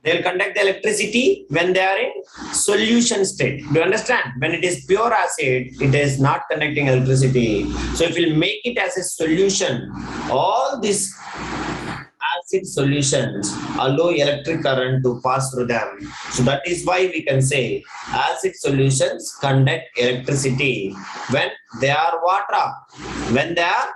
They will conduct the electricity when they are in solution state. Do you understand? When it is pure acid, it is not conducting electricity. So if we make it as a solution, all these acid solutions allow electric current to pass through them. So that is why we can say acid solutions conduct electricity when they are water, when they are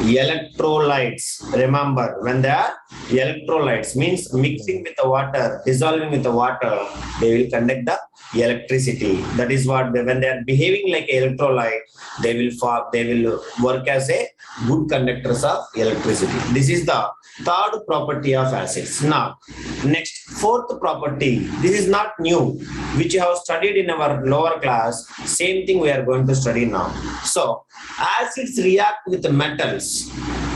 electrolytes. Remember, when they are electrolytes means mixing with the water, dissolving with the water, they will conduct the electricity. That is what when they are behaving like electrolyte, they will work as a good conductors of electricity. This is the third property of acids. Now, next fourth property. This is not new, which you have studied in our lower class. Same thing we are going to study now. So, acids react with metals.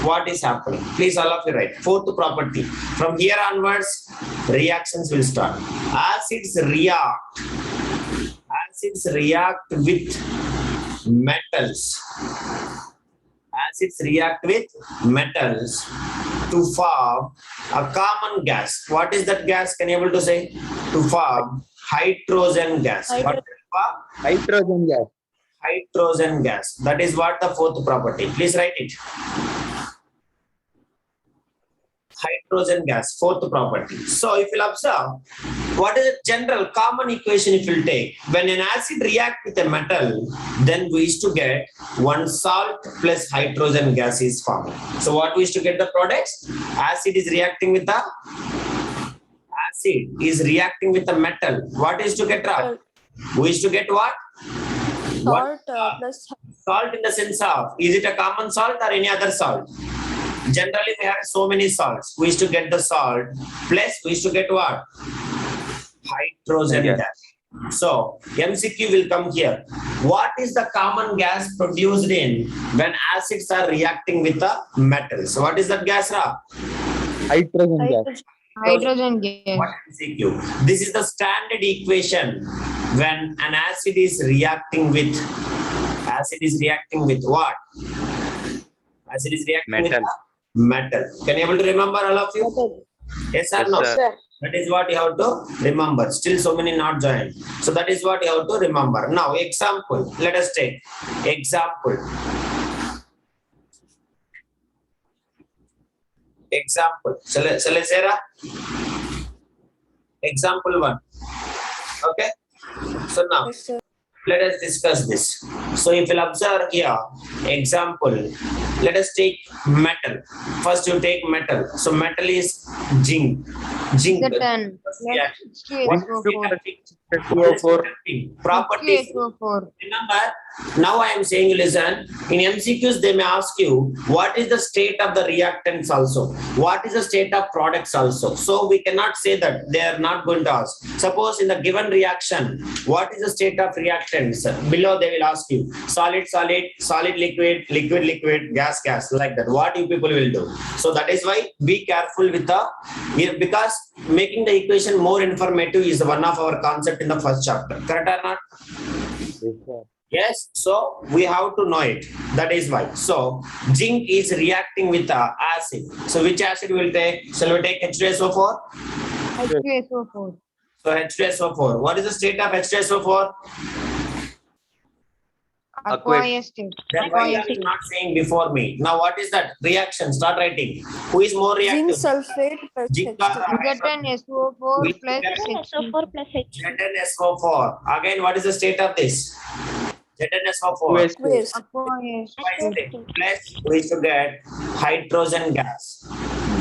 What is happening? Please, all of you write. Fourth property. From here onwards, reactions will start. Acids react. Acids react with metals. Acids react with metals to form a common gas. What is that gas? Can you able to say? To form hydrogen gas. What is it for? Hydrogen gas. Hydrogen gas. That is what the fourth property. Please write it. Hydrogen gas, fourth property. So if you'll observe, what is the general common equation if you'll take? When an acid react with a metal, then we used to get one salt plus hydrogen gas is formed. So what we used to get the products? Acid is reacting with the metal. What is to get? We used to get what? Salt plus Salt in the sense of, is it a common salt or any other salt? Generally, we have so many salts. We used to get the salt, plus we used to get what? Hydrogen gas. So, MCQ will come here. What is the common gas produced in when acids are reacting with the metals? So what is that gas, Ra? Hydrogen gas. Hydrogen gas. What MCQ? This is the standard equation when an acid is reacting with what? Acid is reacting with metal. Can you able to remember all of you? Yes or no? sir. That is what you have to remember. Still so many not joined. So that is what you have to remember. Now example. Let us take example. Shall I say that? Example 1. Okay. So now Yes, sir. let us discuss this. So if you'll observe here, example, let us take metal. First you take metal. So metal is zinc. Zinc. The 10. Yeah. Let's H2O4. Properties. Remember, now I am saying, listen, in MCQs, they may ask you, what is the state of the reactants also? What is the state of products also? So we cannot say that they are not going to ask. Suppose in the given reaction, what is the state of reactants? Below they will ask you, solid, solid, solid, liquid, liquid, liquid, gas, gas, like that. What you people will do? So that is why be careful with because making the equation more informative is one of our concept in the first chapter. Correct or not? Yes, sir. Yes, so we have to know it. That is why. So zinc is reacting with acid. So which acid will take? Shall we take H2SO4? H2SO4. So H2SO4. What is the state of H2SO4? Aqueous state. Then why you are not saying before me? Now what is that? Reaction. Start writing. Who is more Zinc reactive? sulfate plus Zinc H2O. ZnSO4 plus H2. SO4 plus H. ZnSO4. Again, what is the state of this? ZnSO4. Aqueous. Aqueous State. Plus we should get hydrogen gas.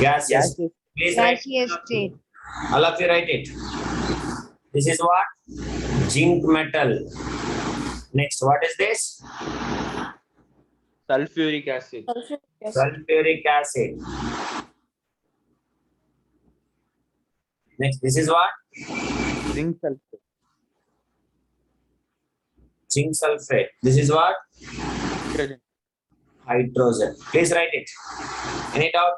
Gases. Gases. Please write. gaseous state. All of you write it. This is what? Zinc metal. Next, what is this? Sulfuric acid. Sulfate gas. Sulfuric acid. Next, this is what? Zinc sulfate. Zinc sulfate. This is what? Hydrogen. Hydrogen. Please write it. Any doubt?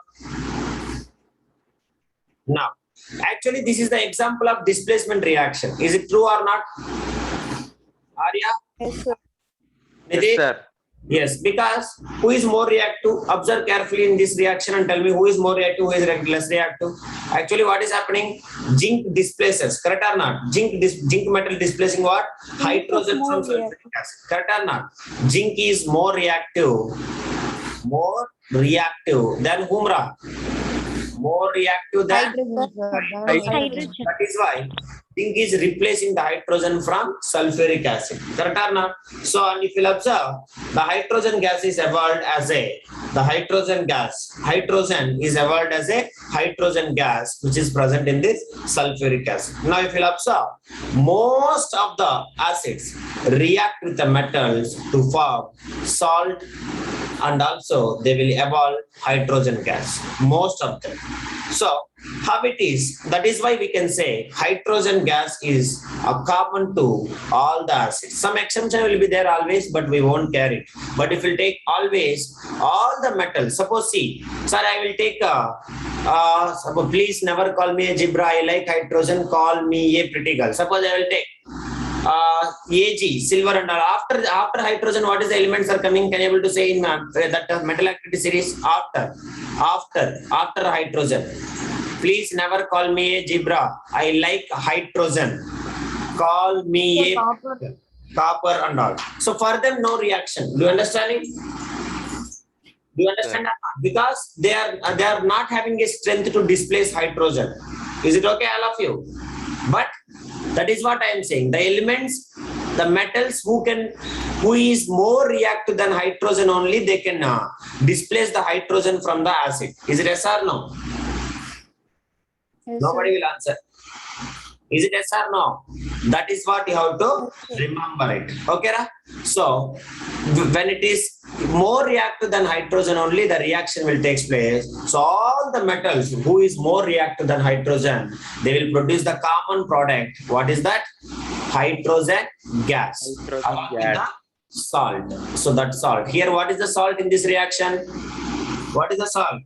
Now, actually, this is the example of displacement reaction. Is it true or not? Arya? Yes, sir. Yes, Nidhi? sir. Yes, because who is more reactive? Observe carefully in this reaction and tell me who is more reactive, who is less reactive. Actually, what is happening? Zinc displaces, correct or not? Zinc metal displacing what? Hydrogen more from sulfuric acid, correct or not? Zinc is more reactive than Humra. More reactive than Hydrogen, sir. Hydrogen. That is why zinc is replacing the hydrogen from sulfuric acid. Correct or not? So, and if you observe, the hydrogen gas is evolved as the hydrogen is evolved as a hydrogen gas which is present in this sulfuric acid. Now, if you observe, most of the acids react with the metals to form salt, and also they will evolve hydrogen gas, most of them. So how it is, that is why we can say hydrogen gas is a common to all the acids. Some exception will be there always, but we won't care it. But if you take always all the metals, suppose see, sir, I will take suppose, please never call me a zebra, I like hydrogen, call me a pretty girl. Suppose I will take Ag, silver and all. After hydrogen, what is the elements are coming? Can you able to say in that metal activity series? After hydrogen. Please never call me a zebra. I like hydrogen. Call me a copper and all. So for them, no reaction. Do you understand it? Do you understand that? Because they are not having a strength to displace hydrogen. Is it okay, all of you? But that is what I am saying. The elements, the metals who is more reactive than hydrogen only, they can displace the hydrogen from the acid. Is it yes or no? Yes, Nobody will answer. Is it yes or no? That is what you have to remember it. Okay, Ra? So when it is more reactive than hydrogen only, the reaction will take place. So all the metals who is more reactive than hydrogen, they will produce the common product. What is that? Hydrogen gas. Hydrogen Along with gas. the salt. So that salt. Here, what is the salt in this reaction? What is the salt?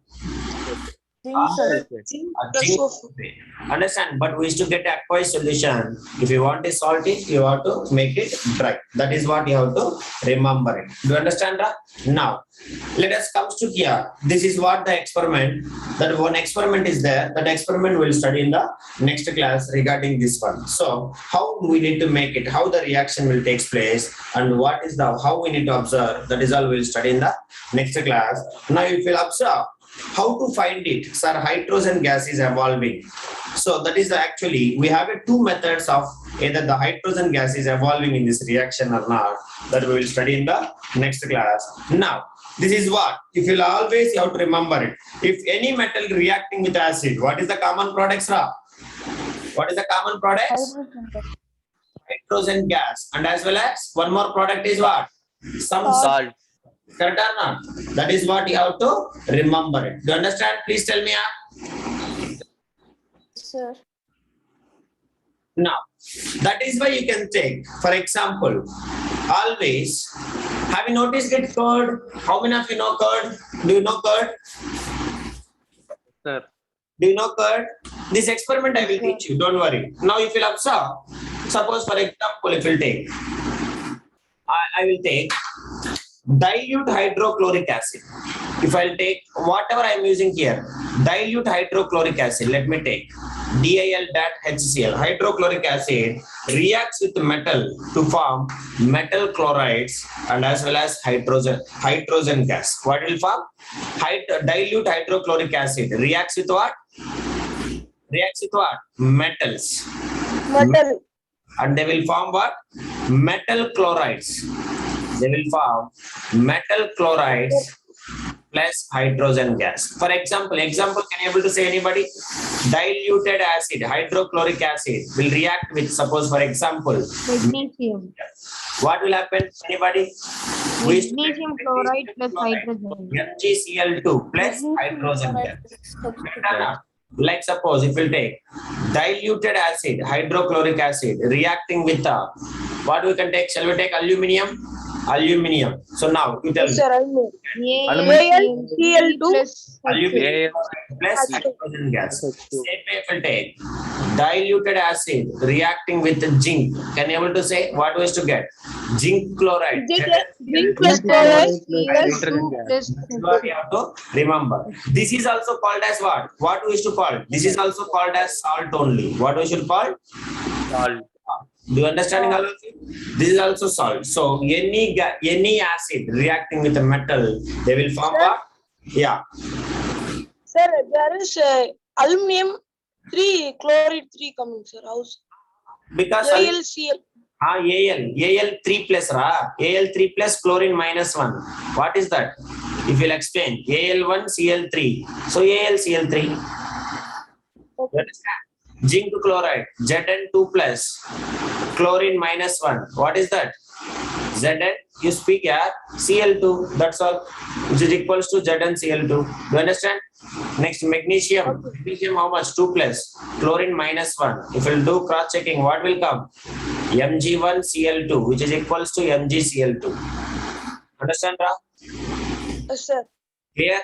Zinc sulfate. Zinc sulfate. Understand? But we used to get aqueous solution. If you want it salty, you have to make it dry. That is what you have to remember it. Do you understand? Ra? Now, let us come to here. This is what the experiment. That one experiment is there. That experiment we'll study in the next class regarding this one. So, how we need to make it, how the reaction will take place, and what is the how we need to observe. That is all we'll study in the next class. Now, if you observe, how to find it? Sir, hydrogen gas is evolving. So that is actually, we have two methods of either the hydrogen gas is evolving in this reaction or not. That we will study in the next class. Now, this is what, if you'll always, you have to remember it. If any metal reacting with acid, what is the common products, Ra? What is the common products? Hydrogen gas. Hydrogen gas. And as well as, one more product is what? Some salt. Correct or not? That is what you have to remember it. Do you understand? Please tell me. Sir. Now, that is why you can take, for example, always, have you noticed it curd? How many of you know curd? Do you know curd? Sir. Do you know curd? This experiment I will teach you. Don't worry. Now, if you observe, suppose for example, if you take, I will take dilute hydrochloric acid. If I'll take whatever I'm using here, dilute hydrochloric acid, let me take DIL-HCl. Hydrochloric acid reacts with metal to form metal chlorides and as well as hydrogen gas. What will form? Dilute hydrochloric acid reacts with what? Reacts with what? Metals. Metal. And they will form what? Metal chlorides. They will form metal chlorides plus hydrogen gas. For example, can you able to say anybody? Diluted acid, hydrochloric acid will react with, suppose for example, Magnesium. what will happen? Anybody? Magnesium chloride plus hydrogen. MgCl2 plus hydrogen gas. Like suppose if we take diluted acid, hydrochloric acid reacting with what we can take? Shall we take aluminium? Aluminium. So now you tell me. AlCl2 Aluminium plus hydrogen gas. Same way if we take diluted acid reacting with zinc. Can you able to say what was to get? Zinc chloride. Zinc plus chloride plus Hydrogen gas. Plus That's what you have to remember. This is also called as what? What we used to call? This is also called as salt only. What we should call? Salt. Do you understanding all of you? This is also salt. So any acid reacting with a metal, they will form what? Yeah. Sir, there is aluminum 3 chloride 3 coming, sir. House Because AlCl. Al 3 plus Al 3 plus chlorine minus 1. What is that? If you'll explain, Al1 Cl3. So AlCl3. You understand? Zinc chloride, Zn2 plus, chlorine minus 1. What is that? Zn, you speak here, Cl2, that's all, which is equals to ZnCl2. Do you understand? Next, magnesium. Magnesium, how much? 2 plus, chlorine minus 1. If you'll do cross checking, what will come? Mg1Cl2, which is equals to MgCl2. Understand, Ra? Yes, sir. Clear?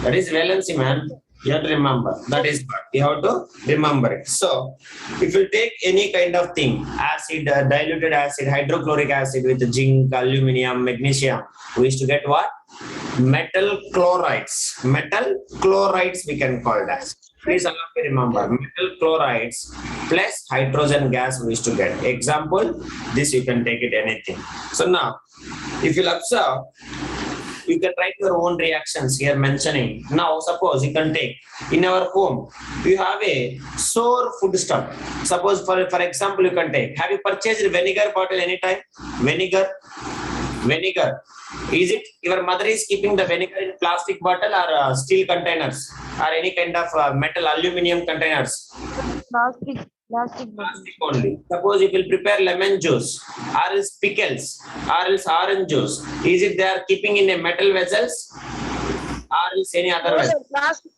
That is valency, man. You have to remember. That is what you have to remember it. So, if you take any kind of thing, acid, diluted acid, hydrochloric acid with zinc, aluminum, magnesium, we used to get what? Metal chlorides. Metal chlorides we can call that. Please allow me remember. Metal chlorides plus hydrogen gas we used to get. Example, this you can take it anything. So now, if you'll observe, you can write your own reactions here mentioning. Now, suppose you can take in our home, you have a sour food stuff. Suppose for example, you can take. Have you purchased vinegar bottle anytime? Vinegar. Is it your mother is keeping the vinegar in plastic bottle or steel containers or any kind of metal aluminum containers? plastic bottle. Plastic only. Suppose you will prepare lemon juice, or else pickles, or else orange juice. Is it they are keeping in a metal vessels, or else any other No, vessel? sir, plastic.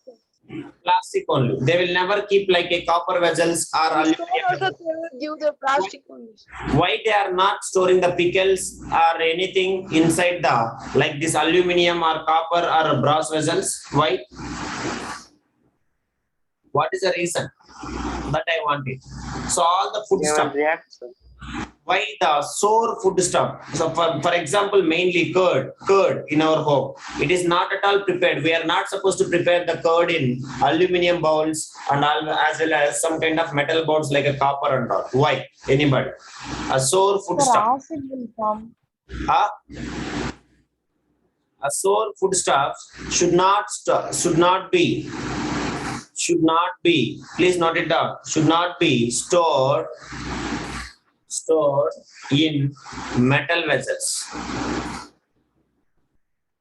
Plastic only. They will never keep like a copper vessels or Stone aluminum. also vessels. they will give the plastic only. Why they are not storing the pickles or anything inside the like this aluminum or copper or brass vessels? Why? What is the reason? That I want it. So all the food They stuff. will react, sir. Why the sour food stuff? So for example, mainly curd in our home. It is not at all prepared. We are not supposed to prepare the curd in aluminum bowls and all, as well as some kind of metal bowls like a copper and all. Why? Anybody? A sour food Sir, stuff. acid will come. A sour food stuff should not be, please note it down, should not be stored in metal vessels.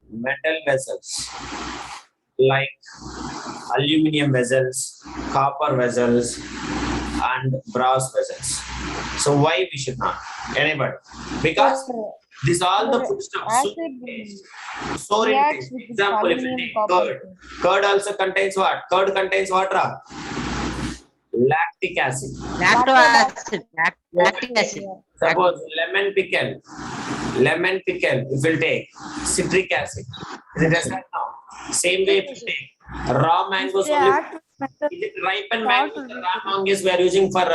Metal vessels like aluminum vessels, copper vessels, and brass vessels. So why we should not? Anybody? Because this all the food stuff. Acid will So reacts with example, if you aluminum take copper. curd also contains what? Curd contains what? Lactic acid. Lactic acid. Suppose lemon pickle, if you take citric acid, is it acid now? Same way if you take raw mangoes They only. add to Is it ripened mangoes or raw mangoes we are using for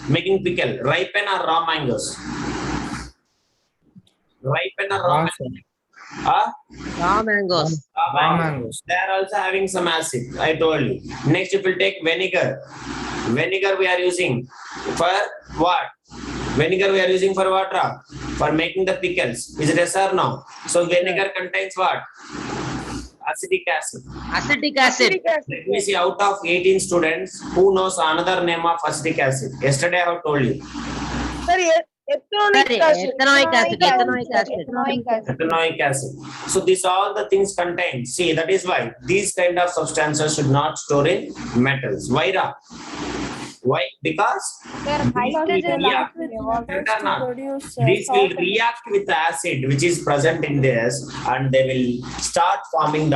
making pickle? Ripen or raw mangoes? Ripen or raw mangoes? Raw mangoes. Raw mangoes. They are also having some acid, I told you. Next, if you take vinegar we are using for what? Vinegar we are using for what? For making the pickles. Is it yes or no? So vinegar contains what? Acetic acid. Acetic acid. Let me see, out of 18 students, who knows another name of acetic acid? Yesterday I have told you. Sorry, ethanoic acid. Ethanoic acid. Ethanoic acid. So these all the things contain. See, that is why these kind of substances should not store in metals. Why? Why? Because Hydrogen react. These will react with the acid which is present in this, and they will start forming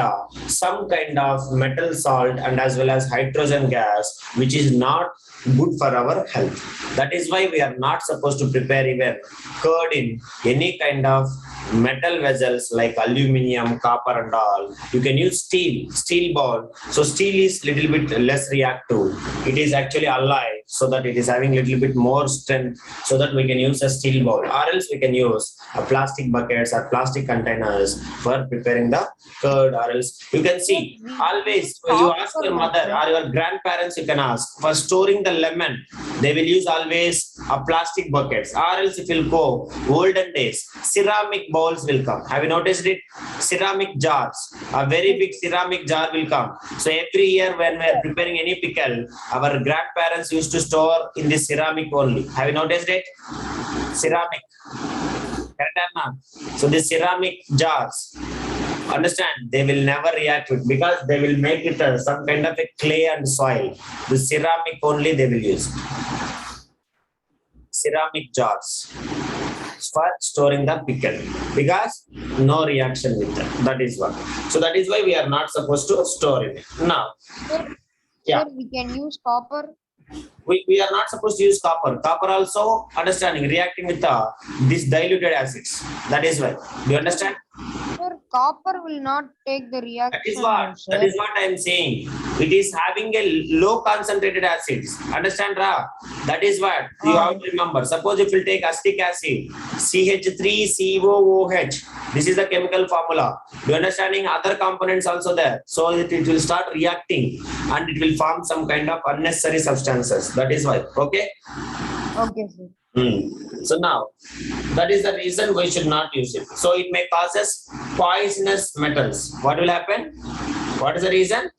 some kind of metal salt and as well as hydrogen gas, which is not good for our health. That is why we are not supposed to prepare even curd in any kind of metal vessels like aluminum, copper and all. You can use steel bowl. So steel is little bit less reactive. It is actually alive so that it is having little bit more strength, so that we can use a steel bowl, or else we can use a plastic buckets or plastic containers for preparing the curd, or else you can see always you ask your mother or your grandparents, you can ask for storing the lemon, they will use always a plastic buckets, or else if you'll go olden days, ceramic bowls will come. Have you noticed it? Ceramic jars, a very big ceramic jar will come. So every year when we are preparing any pickle, our grandparents used to store in this ceramic only. Have you noticed it? Ceramic. Correct or not? So the ceramic jars, understand, they will never react with, because they will make it some kind of a clay and soil. The ceramic only they will use. Ceramic jars for storing the pickle, because no reaction with that. That is what. So that is why we are not supposed to store it. Now, yeah. Sir, we can use copper. We are not supposed to use copper. Copper also, understanding, reacting with these diluted acids. That is why. Do you understand? Sir, copper will not take the reaction. That is what. sir. That is what I am saying. It is having a low concentrated acids. Understand, Ra? That is what you have to remember. Suppose if you take acetic acid, CH3COOH. This is the chemical formula. You understanding? Other components also there. So it will start reacting and it will form some kind of unnecessary substances. That is why. Okay. Okay, sir. So now, that is the reason we should not use it. So it may cause us poisonous metals. What will happen? What is the reason?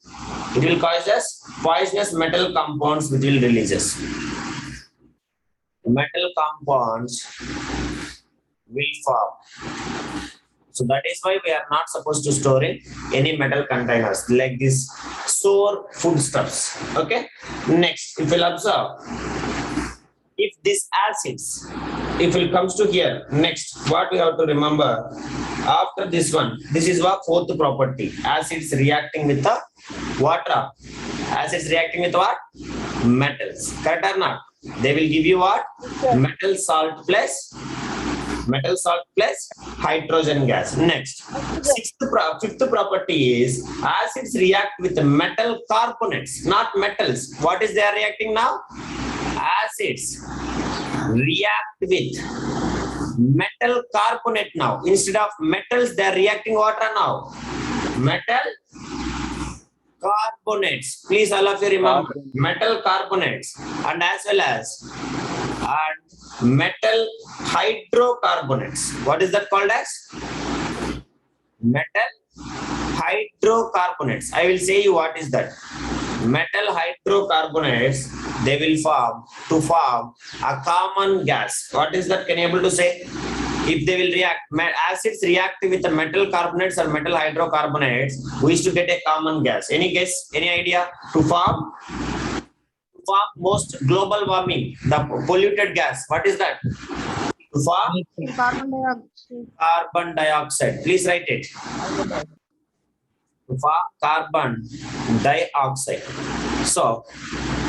It will cause us poisonous metal compounds which will release us. Metal compounds will form. So that is why we are not supposed to store in any metal containers like this sour foodstuffs. Okay. Next, if we'll observe, if this acids, if it comes to here, next, what we have to remember after this one, this is what fourth property. Acids reacting with the water. Acids reacting with what? Metals. Correct or not? They will give you what? Metal salt plus hydrogen gas. Next, fifth property is acids react with metal carbonates, not metals. What is they are reacting now? Acids react with metal carbonate now. Instead of metals, they are reacting water now. Metal carbonates. Please, all of you remember metal carbonates, and as well as metal hydrocarbonates. What is that called as? Metal hydrocarbonates. I will say you what is that. Metal hydrocarbonates, they will form a common gas. What is that? Can you able to say? If they will react, acids react with the metal carbonates or metal hydrocarbonates, we used to get a common gas. Any guess? Any idea? To form most global warming, the polluted gas. What is that? To form Carbon dioxide. carbon dioxide. Please write it. For carbon dioxide. So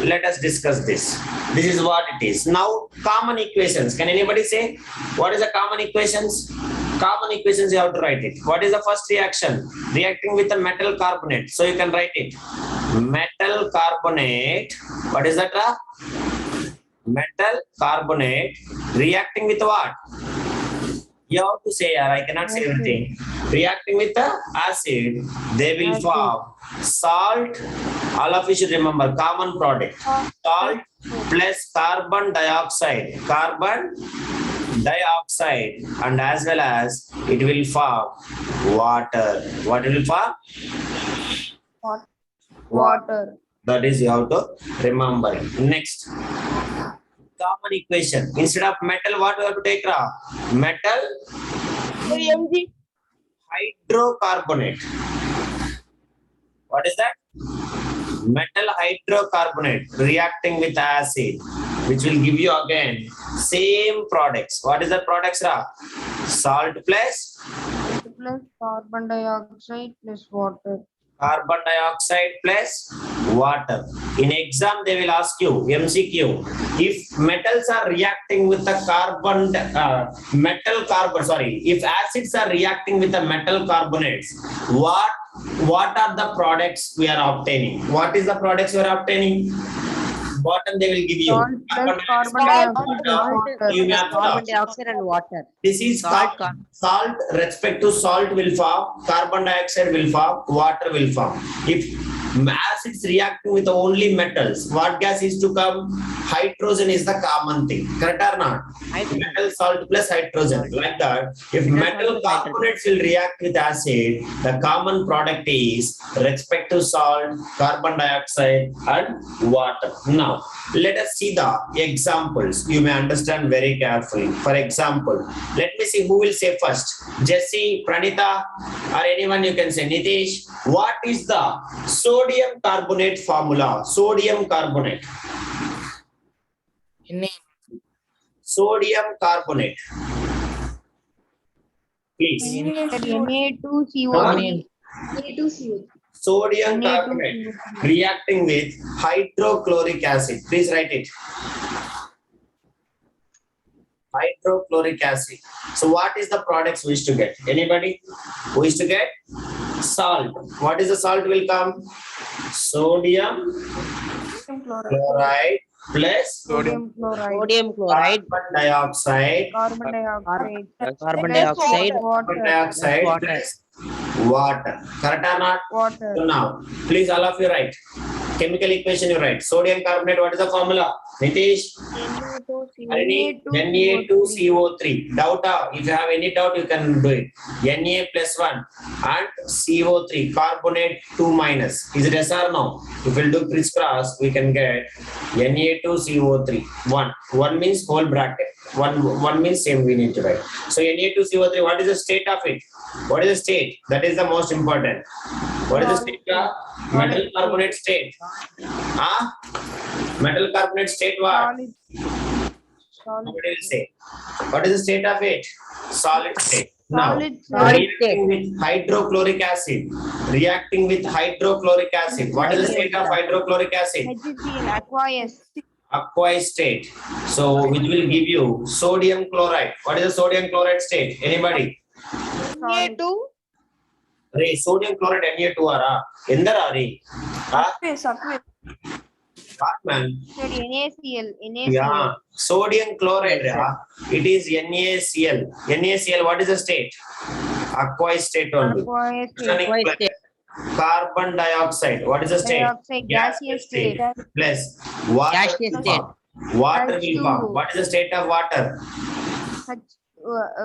let us discuss this. This is what it is. Now, common equations. Can anybody say what is the common equations? Common equations, you have to write it. What is the first reaction? Reacting with the metal carbonate. So you can write it. Metal carbonate. What is that? Metal carbonate reacting with what? You have to say, I cannot say anything. Reacting with the acid, they will form salt. All of you should remember common product. Salt plus carbon dioxide. Carbon dioxide, and as well as it will form water. What it will form? Water. That is you have to remember. Next. Common equation. Instead of metal, what we have to take? Metal Mg. hydrocarbonate. What is that? Metal hydrocarbonate reacting with acid, which will give you again same products. What is the products? Salt plus Carbon dioxide plus water. Carbon dioxide plus water. In exam, they will ask you, MCQ, if metals are reacting with the if acids are reacting with the metal carbonates, what are the products we are obtaining? What is the products we are obtaining? bottom they will give you. Salt plus carbon dioxide plus water. You may have to Carbon stop. dioxide and water. This is Salt, salt, respect to salt will form, carbon dioxide will form, water will form. If acids reacting with only metals, what gas is to come? Hydrogen is the common thing. Correct or not? Hydrogen. Metal salt plus hydrogen. Like that. If metal components will react with acid, the common product is respect to salt, carbon dioxide, and water. Now, let us see the examples. You may understand very carefully. For example, let me see who will say first. Jesse, Pranita, or anyone you can say. Nitish, what is the sodium carbonate formula? Sodium carbonate. Sodium carbonate. Please. Na2CO3. Sodium carbonate reacting with hydrochloric acid. Please write it. Hydrochloric acid. So what is the products we wish to get? Anybody who is to get? Salt. What is the salt will come? Sodium chloride plus Sodium chloride. Sodium chloride, carbon dioxide. Carbon dioxide. carbon dioxide, Carbon dioxide Water. plus water. Correct or not? Water. So now, please all of you write. Chemical equation you write. Sodium carbonate, what is the formula? Nitish? Harini? Na2CO3. Doubt? If you have any doubt, you can do it. Na plus 1 and CO3. Carbonate 2 minus. Is it yes or no? If we'll do crisscross, we can get Na2CO3. 1. 1 means whole bracket. 1 means same we need to write. So Na2CO3, what is the state of it? What is the state? That is the most important. What is the state? Metal carbonate state. Metal carbonate state what? Nobody will say. What is the state of it? Solid state. Now, Solid reacting with hydrochloric acid. Reacting with hydrochloric acid. What is the state of hydrochloric acid? HCl, aqueous. Aqueous state. So, which will give you sodium chloride. What is the sodium chloride state? Anybody? Na2 Re, sodium chloride Na2 ara. Endara re? What man? NaCl. Yeah, sodium chloride. It is NaCl. NaCl, what is the state? Aqueous state only. Aqueous state. Aqueous state. Carbon dioxide. What is the state? Dioxide, gaseous state. Plus water. Gaseous will state. form. Water will H2O. form. What is the state of water?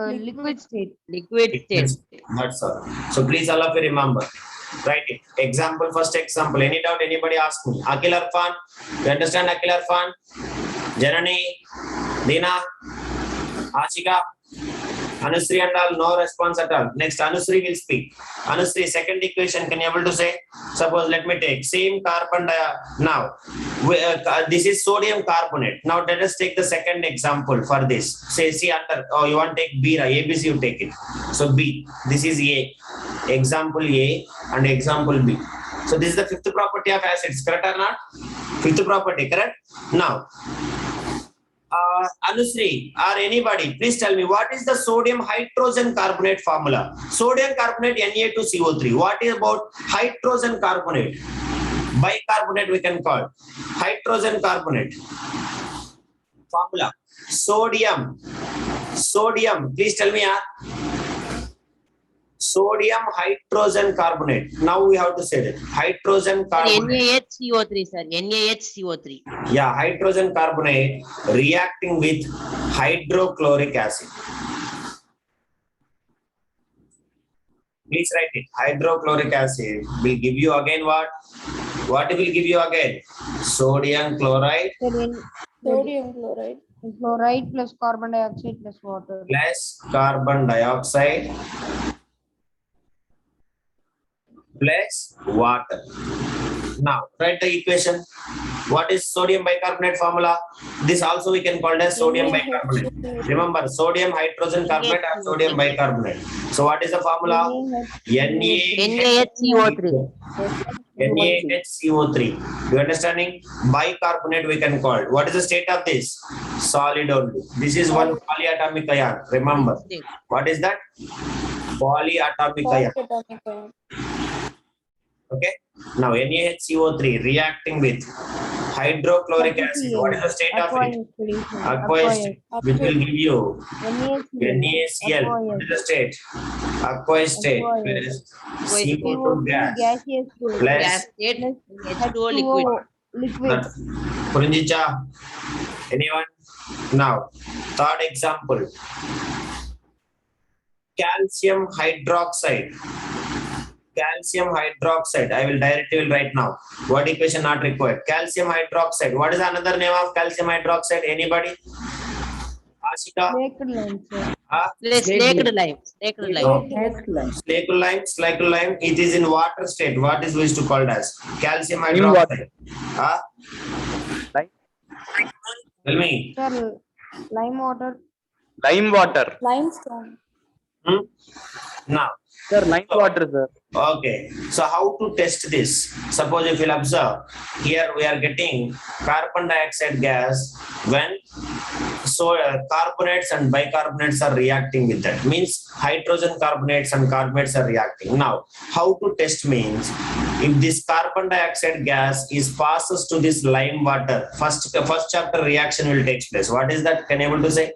Liquid state. Liquid state. That's all. So please all of you remember. Write it. Example, first example. Any doubt, anybody ask me. Akil Arfan. You understand Akil Arfan? Janani, Dina, Ashika, Anusri and all, no response at all. Next, Anusri will speak. Anusri, second equation, can you able to say? Suppose, let me take same carbon dioxide. Now, this is sodium carbonate. Now, let us take the second example for this. Say, see, after, oh, you want to take B, ABC, you take it. So, B, this is A. Example A and example B. So, this is the fifth property of acids, correct or not? Fifth property, correct? Now, Anusri or anybody, please tell me what is the sodium hydrogen carbonate formula? Sodium carbonate Na2CO3. What is about hydrogen carbonate? Bicarbonate we can call. Hydrogen carbonate. Formula. Sodium. Please tell me. Sodium hydrogen carbonate. Now we have to say that. Hydrogen carbonate. NaHCO3, sir. NaHCO3. Yeah, hydrogen carbonate reacting with hydrochloric acid. Please write it. Hydrochloric acid will give you again what? What will give you again? Sodium chloride sodium chloride Chloride plus carbon dioxide plus water. plus carbon dioxide plus water. Now, write the equation. What is sodium bicarbonate formula? This also we can call as sodium bicarbonate. Remember, sodium hydrogen carbonate or sodium bicarbonate. So, what is the formula? NaHCO3. NaHCO3. You understanding? Bicarbonate we can call. What is the state of this? Solid only. This is one polyatomic ion. Remember. What is that? Polyatomic ion. atomic ion. Okay. Now NaHCO3 reacting with hydrochloric acid. What is the state of it? Aqueous state, which will give you NaCl. What is the state? Aqueous state. Aqueous. Plus CO2 gas. gaseous state. Plus Gas state, H2O H2O liquid. liquid. Purinjicha. Anyone? Now, third example. Calcium hydroxide. Calcium hydroxide. I will directly write now. What equation not required? Calcium hydroxide. What is another name of calcium hydroxide? Anybody? Ashika? Baked lime, sir. Slaked lime. Slaked lime. No. Slaked lime. It is in water state. What is used to called as? Calcium In water. hydroxide. Huh? Lime. Tell me. Sir, lime water. Lime water. Limestone. Hmm? Now. Sir, lime water, sir. Okay, so how to test this? Suppose if you'll observe, here we are getting carbon dioxide gas when carbonates and bicarbonates are reacting with that. Means hydrogen carbonates and carbonates are reacting. Now, how to test means, if this carbon dioxide gas is passes to this lime water, first chapter reaction will take place. What is that? Can you able to say?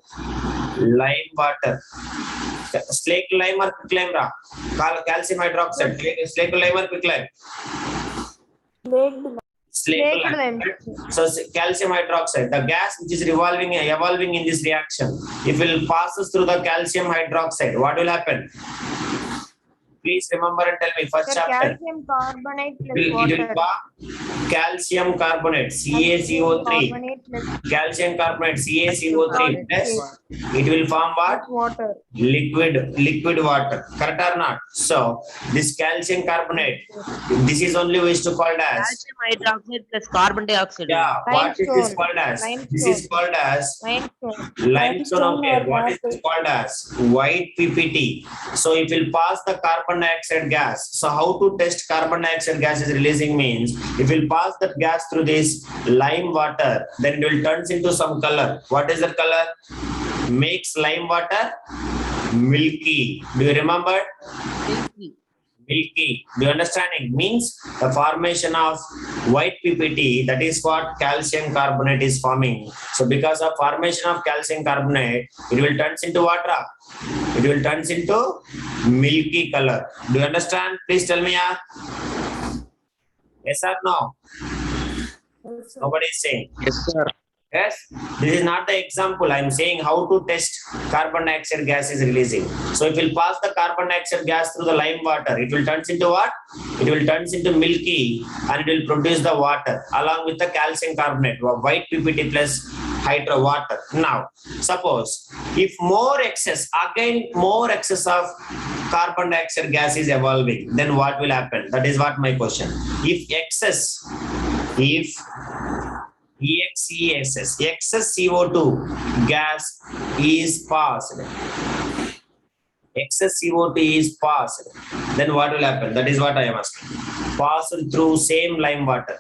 Lime water. Slaked lime or quick lime? Calcium hydroxide. Slaked lime or quick lime? Slaked Baked lime. lime. So calcium hydroxide, the gas which is evolving in this reaction, if it passes through the calcium hydroxide, what will happen? Please remember and tell me. First Sir, chapter. calcium carbonate plus It will water. form calcium carbonate CaCO3. Carbonate plus Calcium carbonate CaCO3 plus it will form what? water. Liquid water. Correct or not? So this calcium carbonate, this is only used to called as. Calcium hydroxide plus carbon dioxide. Yeah, what is this Limestone. called as? This is Limestone. called as Limestone. limestone. Okay, what is this called as? White PPT. So it will pass the carbon dioxide gas. So how to test carbon dioxide gas is releasing means, it will pass that gas through this lime water, then it will turns into some color. What is the color? Makes lime water milky. Do you remember? Milky. Milky. Do you understanding? Means the formation of white PPT, that is what calcium carbonate is forming. So because of formation of calcium carbonate, it will turns into water. It will turns into milky color. Do you understand? Please tell me. Yes or no? Nobody is saying. Yes, sir. Yes, this is not the example. I'm saying how to test carbon dioxide gas is releasing. So if we'll pass the carbon dioxide gas through the lime water, it will turns into what? It will turns into milky and it will produce the water along with the calcium carbonate, white PPT plus hydro water. Now, suppose if more excess of carbon dioxide gas is evolving, then what will happen? That is what my question. If excess CO2 gas is passed, then what will happen? That is what I am asking. Passed through same lime water.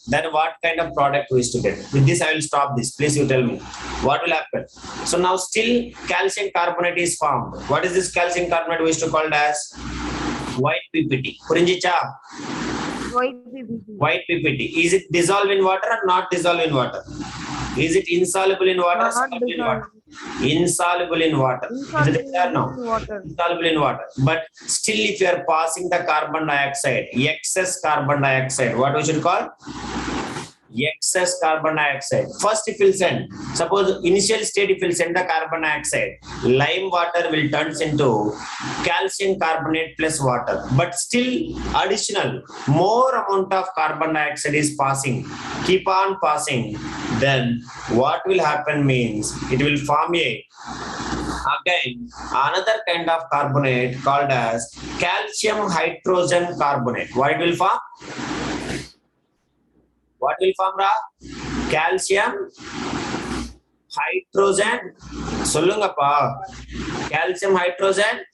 Then what kind of product we used to get? With this, I will stop this. Please, you tell me. What will happen? So now still calcium carbonate is formed. What is this calcium carbonate we used to call it as? White PPT. Purinjicha. White PPT. White PPT. Is it dissolved in water or not dissolved in water? Is it insoluble in water? Not Soluble in dissolved. water? Insoluble in water. Is it there? No. Water. Insoluble in water. But still, if you are passing the carbon dioxide, excess carbon dioxide, what we should call? Excess carbon dioxide. First, if you send, suppose initial state, if you send the carbon dioxide, lime water will turns into calcium carbonate plus water. But still, additional, more amount of carbon dioxide is passing. Keep on passing. Then what will happen means, it will form again another kind of carbonate called as calcium hydrogen carbonate. What it will form? What will form, Ra? Calcium hydrogen. Sollungappa. Calcium hydrogen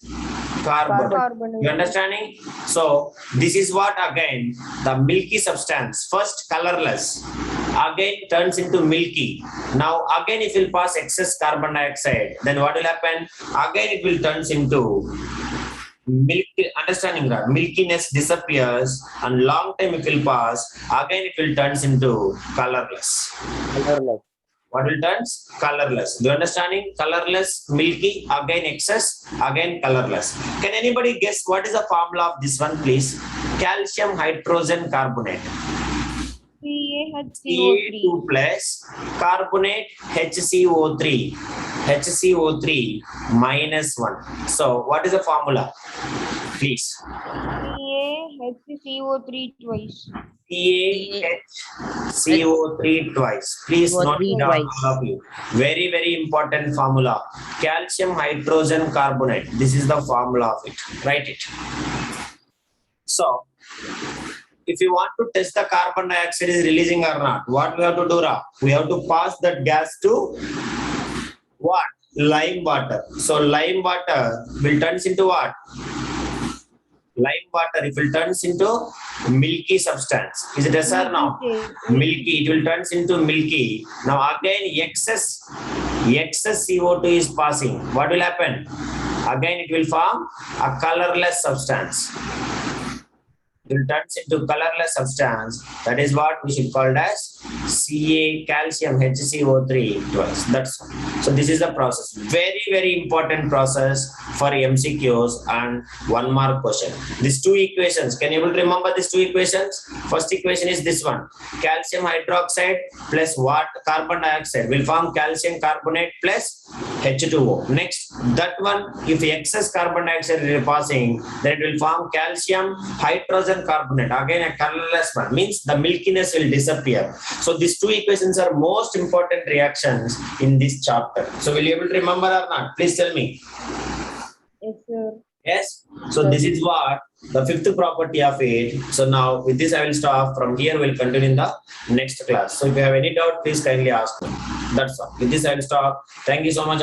carbonate. Carbonate. You understanding? So this is what again the milky substance. First colorless, again turns into milky. Now again if you pass excess carbon dioxide, then what will happen? Again it will turns into milk, understanding that milkiness disappears and long time it will pass, again it will turns into colorless. Colorless. What will turns? Colorless. Do you understanding? Colorless, milky, again excess, again colorless. Can anybody guess what is the formula of this one, please? Calcium hydrogen carbonate. CaHCO3. Ca2 plus carbonate HCO3. HCO3 minus 1. So what is the formula? Please. CaHCO3 twice. CaHCO3 twice. Please note it down, twice. all of you. Very, very important formula. Calcium hydrogen carbonate. This is the formula of it. Write it. So, if you want to test the carbon dioxide is releasing or not, what we have to do, Ra? We have to pass that gas to what? Lime water. So, lime water will turns into what? Lime water, it will turns into milky substance. Is it yes or no? Milky, it will turns into milky. Now again excess CO2 is passing. What will happen? Again it will form a colorless substance. It will turns into colorless substance. That is what we should call as Ca calcium HCO3 twice. That's all. So this is the process. Very, very important process for MCQs and 1 mark question. These two equations, can you able to remember these two equations? First equation is this one. Calcium hydroxide plus what? Carbon dioxide will form calcium carbonate plus H2O. Next, that one, if excess carbon dioxide is passing, then it will form calcium hydrogen carbonate. Again, a colorless one, means the milkiness will disappear. So these two equations are most important reactions in this chapter. So will you able to remember or not? Please tell me. Yes, sir. Yes. So this is what the fifth property of it. So now with this I will stop. From here we'll continue in the next class. So if you have any doubt, please kindly ask me. That's all. With this I will stop. Thank you so much.